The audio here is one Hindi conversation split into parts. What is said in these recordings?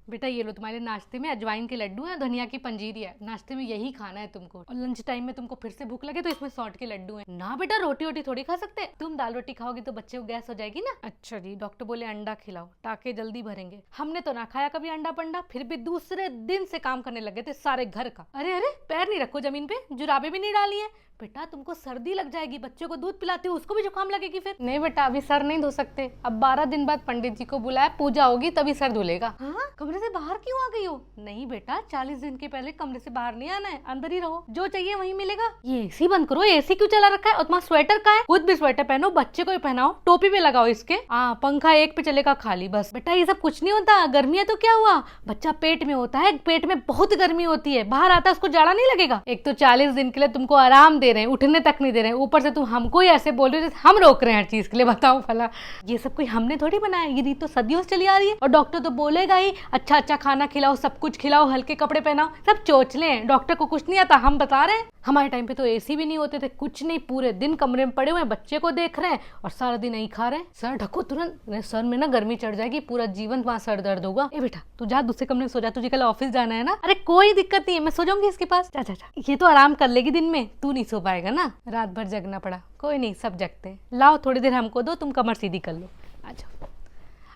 बेटा ये लो तुम्हारे नाश्ते में अजवाइन के लड्डू हैं, धनिया की पंजीरी है, नाश्ते में यही खाना है तुमको। और लंच टाइम में तुमको फिर से भूख लगे तो इसमें सौंठ के लड्डू हैं। ना बेटा रोटी वोटी थोड़ी खा सकते, तुम दाल रोटी खाओगी तो बच्चे को गैस हो जाएगी ना। अच्छा जी, डॉक्टर बोले अंडा खिलाओ, टाके जल्दी भरेंगे। हमने तो ना खाया कभी अंडा पंडा, फिर भी दूसरे दिन से काम करने लगे थे सारे घर का। अरे अरे पैर नहीं रखो जमीन पे, जुराबे भी नहीं डाली है। बेटा तुमको सर्दी लग जाएगी, बच्चे को दूध पिलाते हो उसको भी जुकाम लगेगी फिर। नहीं बेटा अभी सर नहीं धो सकते, अब 12 दिन बाद पंडित जी को बुलाया, पूजा होगी तभी सर धुलेगा। हाँ कमरे से बाहर क्यों आ गई हो? नहीं बेटा 40 दिन के पहले कमरे से बाहर नहीं आना है, अंदर ही रहो, जो चाहिए वही मिलेगा। ये एसी बंद करो, एसी क्यों चला रखा है? और तुम्हारा स्वेटर का है? खुद भी स्वेटर पहनो, बच्चे को भी पहनाओ, टोपी भी लगाओ इसके। हाँ पंखा एक पे चलेगा खाली बस। बेटा ये सब कुछ नहीं होता, गर्मी है तो क्या हुआ, बच्चा पेट में होता है, पेट में बहुत गर्मी होती है, बाहर आता है उसको जाड़ा नहीं लगेगा। एक तो 40 दिन के लिए तुमको आराम दे रहे हैं, उठने तक नहीं दे रहे हैं, ऊपर से तुम हमको ही ऐसे बोल रहे हो जैसे हम रोक रहे हैं हर चीज के लिए। बताओ भला, ये सब कोई हमने थोड़ी बनाया, ये रीत तो सदियों से चली आ रही है। और डॉक्टर तो बोलेगा ही अच्छा अच्छा खाना खिलाओ, सब कुछ खिलाओ, हल्के कपड़े पहनाओ, सब चोचले हैं, डॉक्टर को कुछ नहीं आता, हम बता रहे हैं। हमारे टाइम पे तो एसी भी नहीं होते थे, कुछ नहीं, पूरे दिन कमरे में पड़े हुए हैं, बच्चे को देख रहे हैं और सारा दिन नहीं खा रहे हैं। सर ढको तुरंत, सर में ना गर्मी चढ़ जाएगी, पूरा जीवन वहाँ सर दर्द होगा। ए बेटा तू जा दूसरे कमरे में सो जा, तुझे कल ऑफिस जाना है ना। अरे कोई दिक्कत नहीं है, मैं सो जाऊंगी इसके पास। जा जा जा, ये तो आराम कर लेगी दिन में, तू नहीं सो पाएगा ना, रात भर जगना पड़ा। कोई नहीं सब जगते हैं, लाओ थोड़ी देर हमको दो, तुम कमर सीधी कर लो, आ जाओ।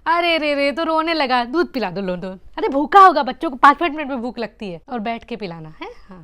अरे रे रे तो रोने लगा, दूध पिला दो लो दो। अरे भूखा होगा, बच्चों को 5 मिनट में भूख लगती है, और बैठ के पिलाना है। हाँ